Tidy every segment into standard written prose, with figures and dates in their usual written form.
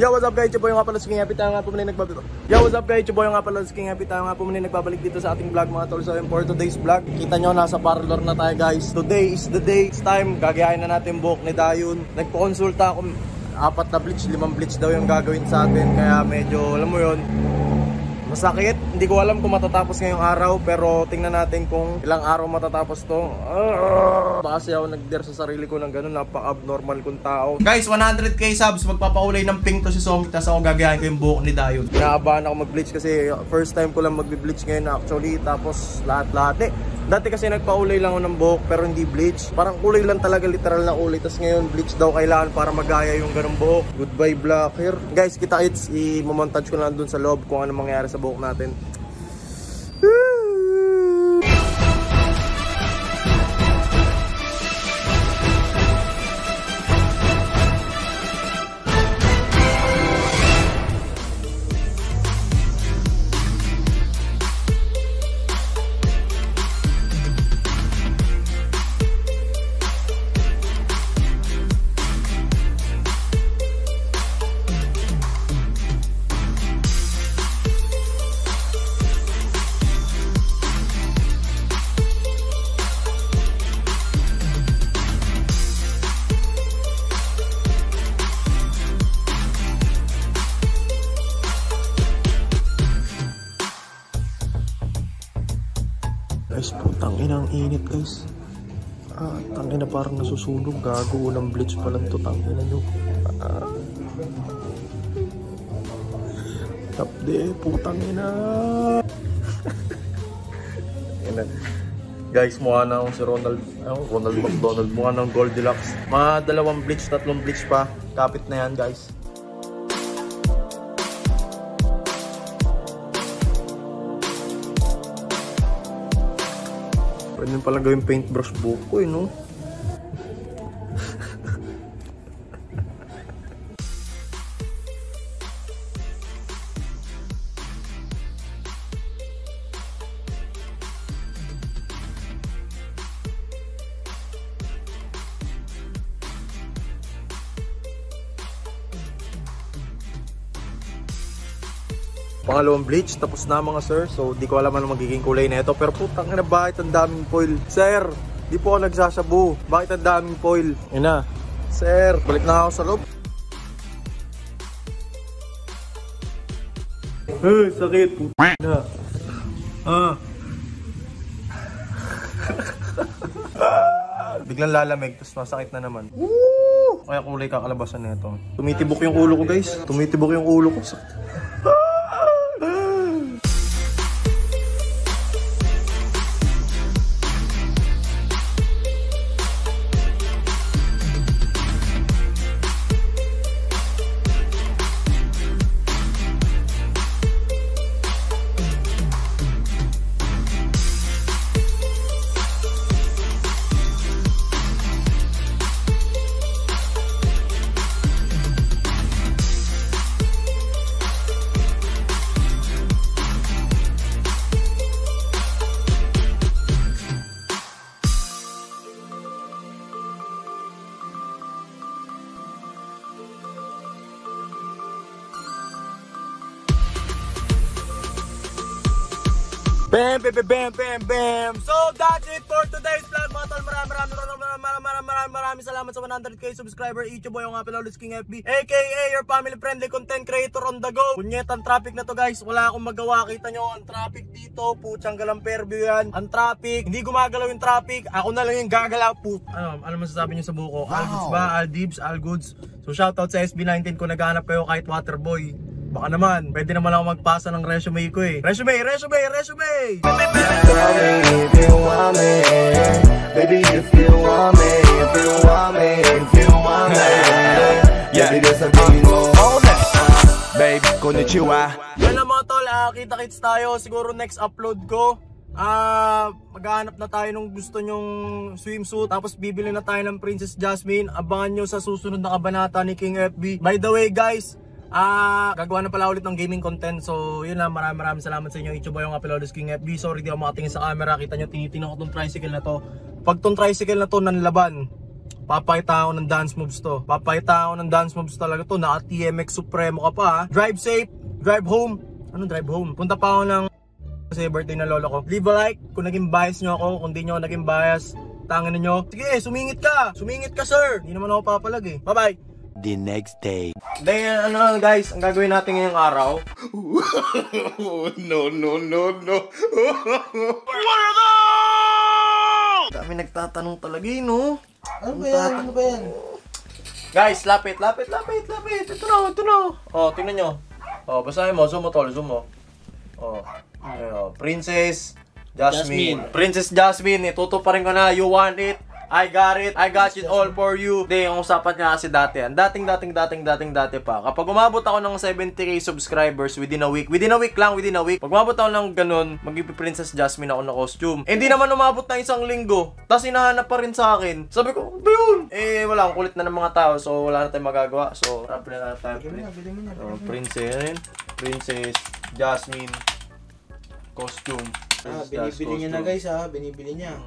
Yo, what's up guys? Chuboy nga pala sa King Happy. Tayo nga po muna nagbabalik. Yo, what's up guys? Chuboy nga pala sa King Happy. Tayo nga po muna nagbabalik dito sa ating vlog mga tol. So for today's vlog, kita nyo nasa parlor na tayo guys. Today is the day. It's time. Gagayahin na natin buhok ni Dayon. Nagpo-consulta ako. 4 na bleach, 5 bleach daw yung gagawin sa atin. Kaya medyo, alam mo yun, masakit. Hindi ko alam kung matatapos ngayong araw. Pero tingnan natin kung ilang araw matatapos to. Kasi ako nag-dare sa sarili ko ng ganun. Napaka-abnormal kong tao. Guys, 100k subs. Magpapakulay ng pink to si Song. Tapos ako gagayahin ko yung buhok ni Dayon. Naabahan ako mag-bleach kasi first time ko lang mag-bleach ngayon actually. Tapos lahat-lahat Dati kasi nagpaulay lang ako ng buhok pero hindi bleach. Parang kulay lang talaga, literal na kulay. Tapos ngayon bleach daw kailangan para magaya yung ganung buhok. Goodbye black hair. Guys, kita-its. I-montage ko lang dun sa loob kung ano mangyari sa buhok natin. Guys, putang ina, ang init guys. Tangina parang nasusunog. Gago, ng bleach pa lang to. Tangina nyo. Tapde, putang ina. Guys, mukha na akong si Ronald McDonald. Mukha ng Goldilocks. Mga 2 bleach, 3 bleach pa. Kapit na yan guys. Pwede pala gawing paintbrush buhok ko no? Pangalawang bleach, tapos na mga sir. So di ko alam ano magiging kulay na ito. Pero putang ina, bakit ang daming foil? Sir, di po ako nagsasabu. Bakit ang daming foil? Ina, sir, balik na ako sa loob. Sakit. Putang Biglang lalamig, tapos masakit na naman. Kaya kulay kakalabasan na ito. Tumitibok yung ulo ko guys. Tumitibok yung ulo ko. Bam, bam, bam, bam, bam. So that's it for today's vlog mga tol. Maraming salamat sa 100k subscriber. Ichiboy nga pala ulit King FB, aka your family friendly content creator on the go. Punyet ang traffic na to guys. Wala akong magawa. Kita nyo ang traffic dito. Putsang galamperview yan. Ang traffic. Hindi gumagalaw yung traffic. Ako na lang yung gagalaw. Ano masasabi nyo sa buko? All goods ba? All dibs? All goods? So shoutout sa SB19 kung naghahanap kayo kahit waterboy. Baka naman, pwede naman ako magpasa ng resume ko eh. Resume! Tell me if you want me, baby, if you want me, if you want me, if you want me, baby, there's a big no. Babe, konnichiwa. Yan lang mga tol, kita-kits tayo. Siguro next upload ko, maghahanap na tayo nung gusto nyong swimsuit. Tapos bibili na tayo ng Princess Jasmine. Abangan nyo sa susunod na kabanata ni King FB. By the way guys, gagawa na pala ulit ng gaming content. So yun lang, maraming salamat sa inyo. Ichiboy nga pala ulit King FB. Sorry di ako makatingin sa camera. Kita nyo, tinitingnan ko tong tricycle na to. Pag tong tricycle na to nanlaban, Papakita ako ng dance moves to. Papakita ako ng dance moves talaga to. Naka TMX Supremo ka pa ha. Drive safe, drive home. Anong drive home? Punta pa ako ng kasi birthday na lolo ko. Leave a like kung naging bias nyo ako. Kung di nyo naging bias, tangin nyo. Sige, sumingit ka. Sumingit ka, sir. Hindi naman ako papalag eh. Bye-bye. The next day. Then, ano guys, ang gagawin natin ngayong araw. No. Dami nagtatanong talaga eh, no? Ano ba yan? Ano ba yan? Guys, lapit. Ito na. Oh, tingnan nyo. Oh, basahin mo. Zoom mo, tol. Zoom mo. Oh. Ayun, Princess Jasmine. Princess Jasmine, itutuparin ko na. You want it? I got it. I got it all for you. Hindi, yung usapan niya kasi dati yan. Dating pa. Kapag umabot ako ng 70k subscribers within a week. Within a week. Pag umabot ako ng ganun, mag-Princess Jasmine ako na costume. Eh, hindi naman umabot ng isang linggo. Tapos hinahanap pa rin sa akin. Sabi ko, ano ba yun? Eh, wala. Ang kulit na ng mga tao. So, wala na tayong magagawa. So, rap na tayo. Princess Jasmine costume. Binibili niya na guys ha. Binibili niya.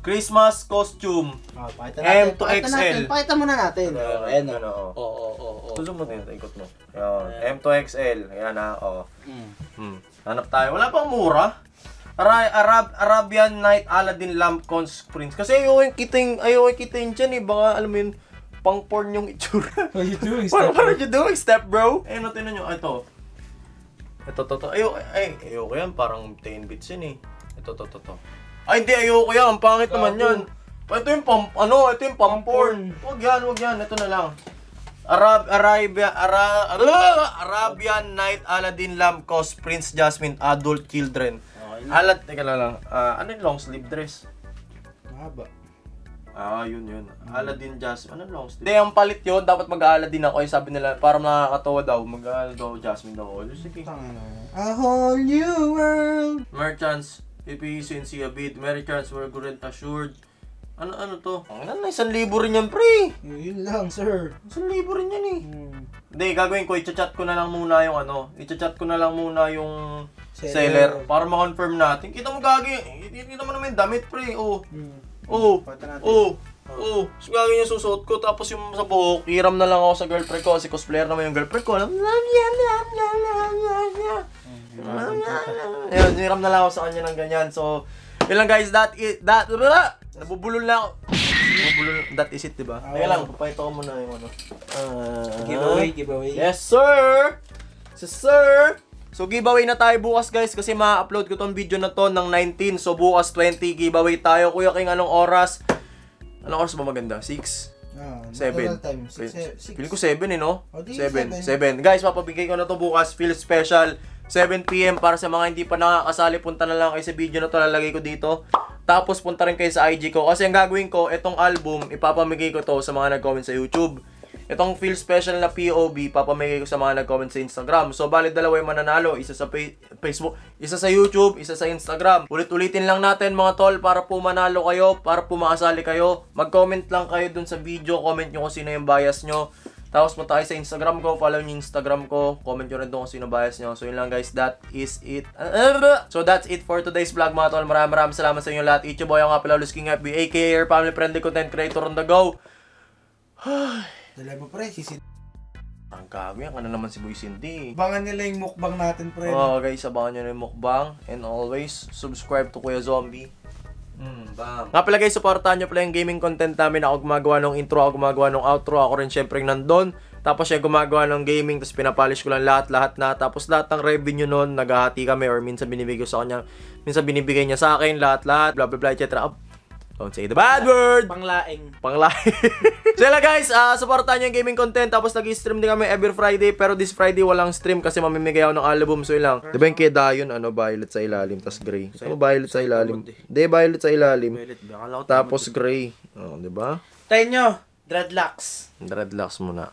Christmas costume. Pakita natin. M to XL. Pakita muna natin. Ayan o. Oo. Gusto mo din, ikot mo. Ayan. M to XL. Ayan na, oo. Hanap tayo. Wala pang mura. Arabian Night Aladdin Lamp Cons Prince. Kasi ayoko kitain dyan eh. Baka alam mo yun, pang porn yung itsura. What are you doing, step bro? What are you doing, step bro? Ayun, tinan nyo. Ito. Ayoko yan. Parang 10 bits yun eh. Ito. Ay, hindi, ayoko yan. Ang pangit naman yan. Ito yung pang porn. Huwag yan. Ito na lang. Arabian Night Aladdin Lamp Cos Prince Jasmine Adult Children. Teka lang. Ano yung long sleeve dress? Mahaba. Yun. Aladdin Jasmine. Ano long sleeve? Hindi, ang palit yun. Dapat mag-Aladdin ako. Sabi nila, para nakakatawa daw. Mag-Aladdin Jasmine daw. Sige. A whole new world. Merchants. PPC and see a bit. Merry chance, we're good and assured. Ano to? Ano na, 1,000 rin yan, pre. Yun lang, sir. 1,000 rin yan eh. Hindi, gagawin ko, i-chat ko na lang muna yung seller para ma-confirm natin. Kita mo naman yung damit, pre. So gagawin yung susuot ko, tapos yung sa buhok, hiram na lang ako sa girlfriend ko kasi cosplayer naman yung girlfriend ko. Ayun, hiram na lang ako sa kanya ng ganyan. So, yun lang guys, nabubulol na ako. That is it, diba? Kaya lang, papayto ko muna yung ano. Giveaway. Yes, sir! So, giveaway na tayo bukas guys kasi ma-upload ko tong video na to ng 19. So, bukas 20 giveaway tayo. Kuya King, anong oras? Anong oras ba maganda? 6? 7. Feeling ko 7 eh, no? 7. Guys, papabigay ko na to bukas. Feel special. 7 PM para sa mga hindi pa nakakasali. Punta na lang kayo sa video na to. Lalagay ko dito. Tapos punta rin kayo sa IG ko. Kasi ang gagawin ko, itong album, ipapamigay ko to sa mga nag-comment sa YouTube. Itong Feel Special na POV, papamigay ko sa mga nag-comment sa Instagram. So, bali dalawa yung mananalo. Isa sa Facebook, isa sa YouTube, isa sa Instagram. Ulit-ulitin lang natin mga tol para po manalo kayo, para po makasali kayo. Mag-comment lang kayo dun sa video. Comment nyo kung sino yung bias nyo. Tapos punta kayo sa Instagram ko, follow nyo yung Instagram ko, comment nyo rin doon kung sino bias nyo. So yun lang guys, that is it. So that's it for today's vlog mga tol. Maraming salamat sa inyo lahat. It's your boy, ang Apple King FB, aka your family friendly content creator on the go. Dala mo pre, Ang kami, ano naman si Boy Cindy. Abangan nila yung mukbang natin pre. Guys, abangan nyo na yung mukbang. And always, subscribe to Kuya Zombie. Nga pala guys, supportahan nyo pala yung gaming content namin. Ako gumagawa ng intro, ako gumagawa ng outro. Ako rin syempre nandun. Tapos siya gumagawa ng gaming, tapos pinapolish ko lang lahat na. Tapos lahat ng revenue nun, naghahati kami. Or minsan binibigay ko sa kanya, minsan binibigay niya sa akin, lahat, blah blah blah, etc. Don't say the bad word! Panglaing. So yun lang guys, supportahan nyo yung gaming content. Tapos nag-stream din kami every Friday. Pero this Friday walang stream kasi mamimigay ako ng album. So yun lang. Diba yung kay Dayon, violet sa ilalim, tapos gray. Ano violet sa ilalim? Hindi, violet sa ilalim. Tapos gray. Diba? Tayo nyo, dreadlocks. Dreadlocks muna.